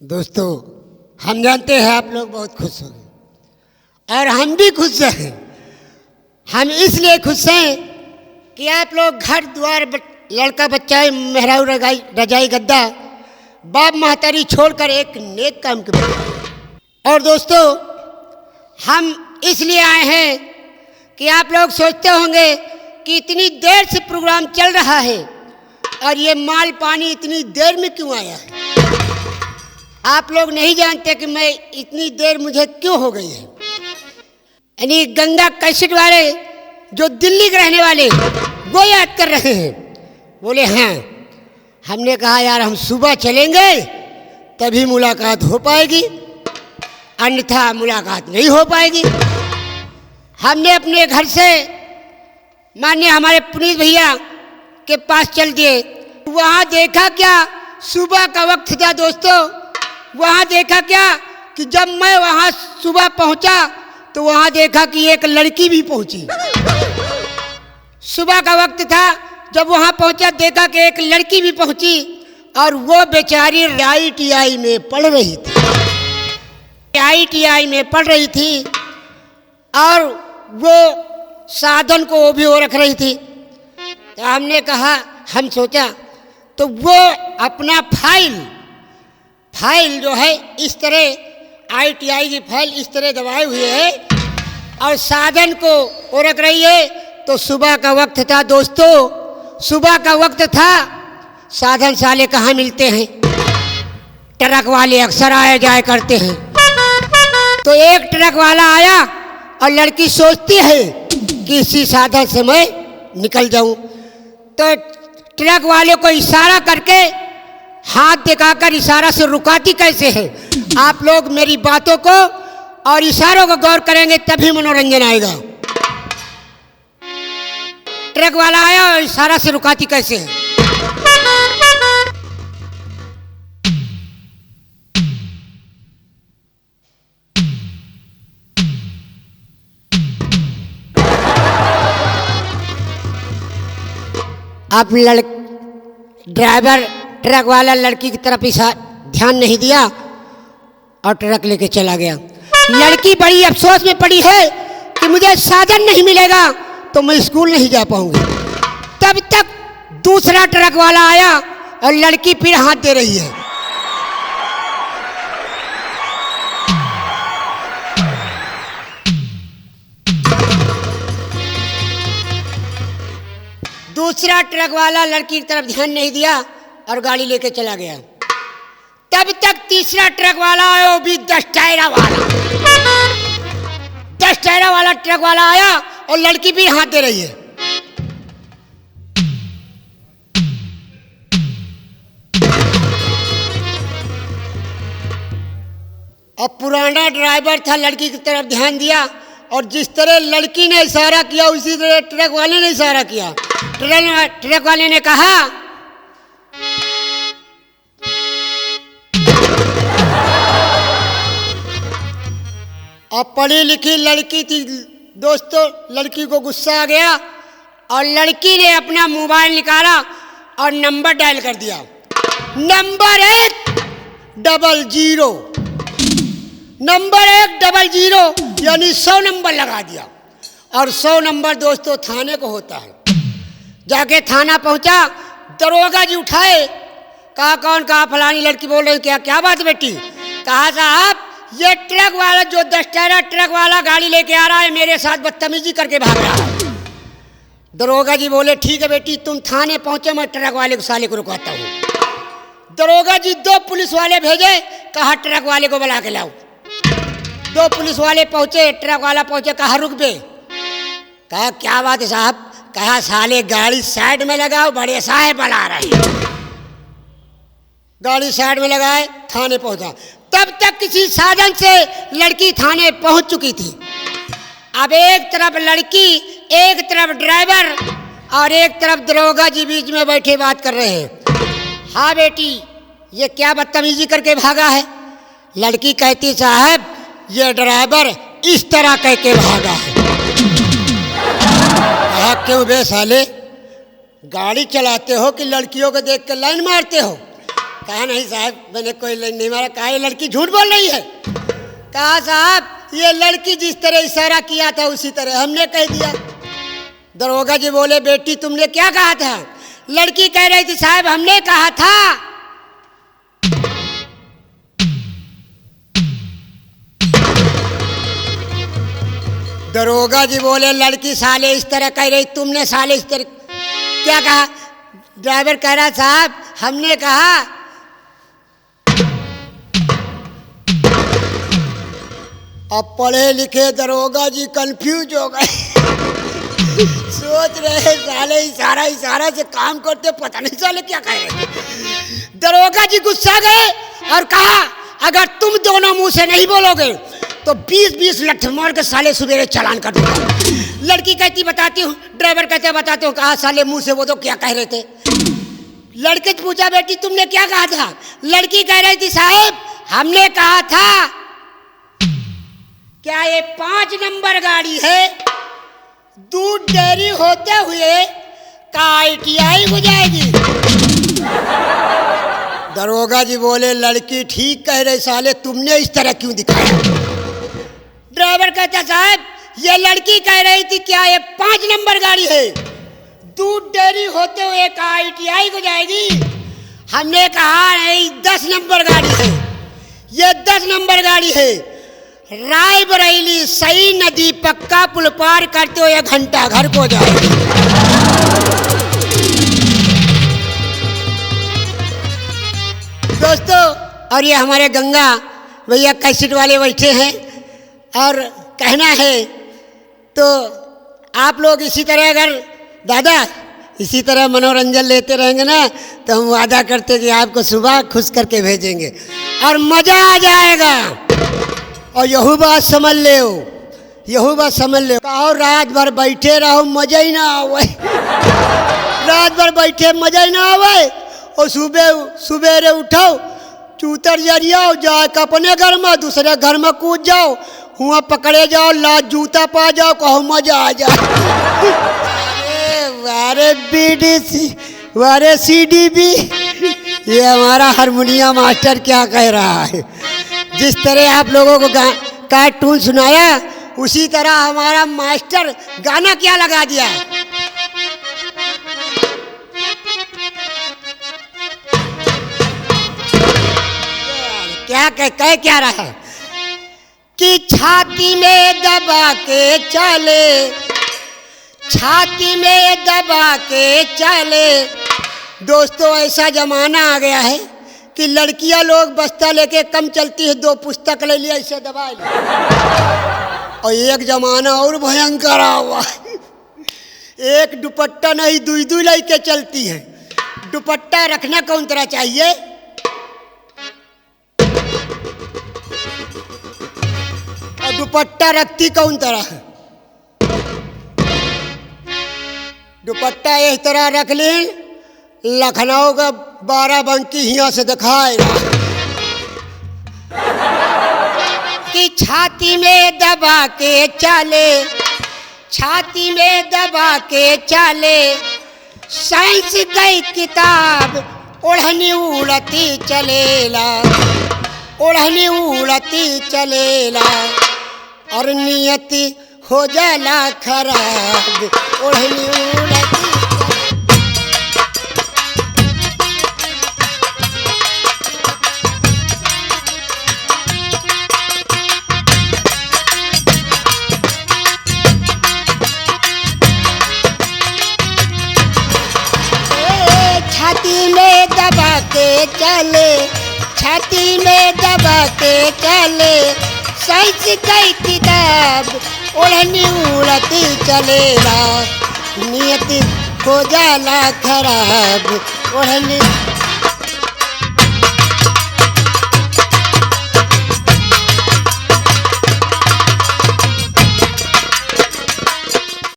दोस्तों, हम जानते हैं आप लोग बहुत खुश होंगे और हम भी खुश हैं। हम इसलिए खुश हैं कि आप लोग घर द्वार लड़का बच्चा मेहरारू रजाई गद्दा बाप महतारी छोड़कर एक नेक काम के लिए। और दोस्तों, हम इसलिए आए हैं कि आप लोग सोचते होंगे कि इतनी देर से प्रोग्राम चल रहा है और ये माल पानी इतनी देर में क्यों आया है। आप लोग नहीं जानते कि मैं इतनी देर मुझे क्यों हो गई है। यानी गंगा कैसेट वाले जो दिल्ली के रहने वाले वो याद कर रहे हैं। बोले हाँ, हमने कहा यार हम सुबह चलेंगे तभी मुलाकात हो पाएगी, अन्यथा मुलाकात नहीं हो पाएगी। हमने अपने घर से माननीय हमारे पुनीत भैया के पास चल दिए। वहाँ देखा क्या, सुबह का वक्त था दोस्तों। वहाँ देखा क्या कि जब मैं वहाँ सुबह पहुँचा तो वहाँ देखा कि एक लड़की भी पहुँची। सुबह का वक्त था, जब वहाँ पहुँचा देखा कि एक लड़की भी पहुँची और वो बेचारी ITI में पढ़ रही थी। ITI में पढ़ रही थी और वो साधन को वो भी वो रख रही थी। तो हमने कहा, हम सोचा तो वो अपना फाइल जो है इस तरह ITI की फाइल इस तरह दबाए हुए है और साधन को वो रख रही है। तो सुबह का वक्त था दोस्तों, सुबह का वक्त था। साधन साले कहाँ मिलते हैं, ट्रक वाले अक्सर आए जाए करते हैं। तो एक ट्रक वाला आया और लड़की सोचती है कि इसी साधन से मैं निकल जाऊं। तो ट्रक वाले को इशारा करके हाथ दिखाकर इशारा से रुकाती कैसे है। आप लोग मेरी बातों को और इशारों को गौर करेंगे तभी मनोरंजन आएगा। ट्रक वाला आया और इशारा से रुकाती कैसे है। अब ड्राइवर ट्रक वाला लड़की की तरफ ध्यान नहीं दिया और ट्रक लेके चला गया। लड़की बड़ी अफसोस में पड़ी है कि मुझे साधन नहीं मिलेगा तो मैं स्कूल नहीं जा पाऊंगी। तब तक दूसरा ट्रक वाला आया और लड़की फिर हाथ दे रही है। दूसरा ट्रक वाला लड़की की तरफ ध्यान नहीं दिया और गाड़ी लेके चला गया। तब तक तीसरा ट्रक वाला आया, वो भी 10 टायरा वाला ट्रक वाला आया और लड़की भी हाथ दे रही है। अब पुराना ड्राइवर था, लड़की की तरफ ध्यान दिया और जिस तरह लड़की ने इशारा किया उसी तरह ट्रक वाले ने इशारा किया। ट्रक वाले ने कहा, अब पढ़ी लिखी लड़की थी दोस्तों, लड़की को गुस्सा आ गया और लड़की ने अपना मोबाइल निकाला और नंबर डायल कर दिया। नंबर 100 यानी 100 नंबर लगा दिया। और 100 नंबर दोस्तों थाने को होता है। जाके थाना पहुंचा, दरोगा जी उठाए, कहा कौन, कहा फलानी लड़की बोल रही, क्या बात बेटी। कहा साहब ये ट्रक वाला जो 10 टायरा ट्रक वाला गाड़ी लेके आ रहा है मेरे साथ बदतमीजी करके भाग रहा है। दरोगा जी बोले ठीक है बेटी, तुम थाने पहुंचे, मैं ट्रक वाले को साले को रुकाता हूँ। दरोगा जी 2 पुलिस वाले भेजे, कहा ट्रक वाले को बुला के लाओ। 2 पुलिस वाले पहुंचे, ट्रक वाला पहुंचे, कहा रुक बे। कहा क्या बात है साहब। कहा साले गाड़ी साइड में लगाओ, बड़े साहब बुला रहे हैं। गाड़ी साइड में लगाए, थाने पहुंचा। तब तक किसी साधन से लड़की थाने पहुंच चुकी थी। अब एक तरफ लड़की, एक तरफ ड्राइवर और एक तरफ दरोगा जी बीच में बैठे बात कर रहे हैं। हाँ बेटी, ये क्या बदतमीजी करके भागा है। लड़की कहती साहब ये ड्राइवर इस तरह कह के भागा है। कहा क्यों बे साले, गाड़ी चलाते हो कि लड़कियों को देख कर लाइन मारते हो। कहा नहीं साहब, मैंने कोई नहीं मारा। कहा ये लड़की झूठ बोल रही है। कहा साहब ये लड़की जिस तरह इशारा किया था उसी तरह हमने कह दिया। दरोगा जी बोले बेटी तुमने क्या कहा था? लड़की कह रही थी साहब हमने कहा था। दरोगा जी बोले लड़की साले इस तरह कह रही, तुमने साले इस तरह क्या कहा? ड्राइवर कह रहा साहब हमने कहा। अब पढ़े लिखे दरोगा जी कंफ्यूज हो गए। सोच रहे साले इशारा इशारा से काम करते, पता नहीं साले क्या कह रहे। दरोगा जी गुस्सा गए और कहा अगर तुम दोनों मुंह से नहीं बोलोगे तो 20-20 लठ मार के साले सवेरे चालान कर दूंगा। लड़की कहती बताती हूँ, ड्राइवर कहते बताते हो। कहा साले मुंह से वो तो क्या कह रहे थे? लड़के से पूछा बेटी तुमने क्या कहा था? लड़की कह रही थी साहब हमने कहा था क्या ये 5 नंबर गाड़ी है, दूध डेयरी होते हुए का ITI हो जाएगी। दरोगा जी बोले लड़की ठीक कह रही साले, तुमने इस तरह क्यों दिखाया? ड्राइवर कहता साहब ये लड़की कह रही थी क्या ये 5 नंबर गाड़ी है, दूध डेयरी होते हुए का ITI हो जाएगी। हमने कहा नहीं 10 नंबर गाड़ी है, ये 10 नंबर गाड़ी है। रायबरेली सई नदी पक्का पुल पार करते हुए 1 घंटा घर को जाएगी। दोस्तों और ये हमारे गंगा भैया कैसेट वाले बैठे हैं और कहना है तो आप लोग इसी तरह अगर दादा इसी तरह मनोरंजन लेते रहेंगे ना तो हम वादा करते कि आपको सुबह खुश करके भेजेंगे और मज़ा आ जाएगा। और यहू बात समझ ले, यहू बात समझ ले। कहो रात भर बैठे रहो मजा ही ना आवे, रात भर बैठे मजा ही ना आवे और सुबेरे उठो चूतर जरियाओ जाए अपने घर में दूसरे घर में कूद जाओ, हुआ पकड़े जाओ लात जूता पा जाओ, कहो मजा आ जाए। वारे BDC वारे CDB, ये हमारा हारमोनियम मास्टर क्या कह रहा है। जिस तरह आप लोगों को कार्टून सुनाया उसी तरह हमारा मास्टर गाना क्या लगा दिया। क्या कह क्या रहा कि छाती में दबा के चले, छाती में दबा के चले। दोस्तों ऐसा जमाना आ गया है कि लड़कियां लोग बस्ता लेके कम चलती है, 2 पुस्तक ले लिया इसे दबा लिया। और एक जमाना और भयंकर हुआ, एक दुपट्टा नहीं 2 लेके चलती है। दुपट्टा रखना कौन तरह चाहिए? और दुपट्टा रखती कौन तरह है? दुपट्टा इस तरह रख ली, लखनऊ का 12 यहाँ से दिखाए कि छाती में दबा के चले, छाती में दबा के चले। साइंस गई किताब ओढ़नी उड़ती चलेला, ओढ़नी उड़ती चलेला और नियति हो जाला खराब, ओढ़नी उड़ती। छाती में दबा के चले, छाती में दबा के चले। साइंस की किताब ओढ़नी उड़ती चलेला, नियति हो जाला खराब, ओढ़नी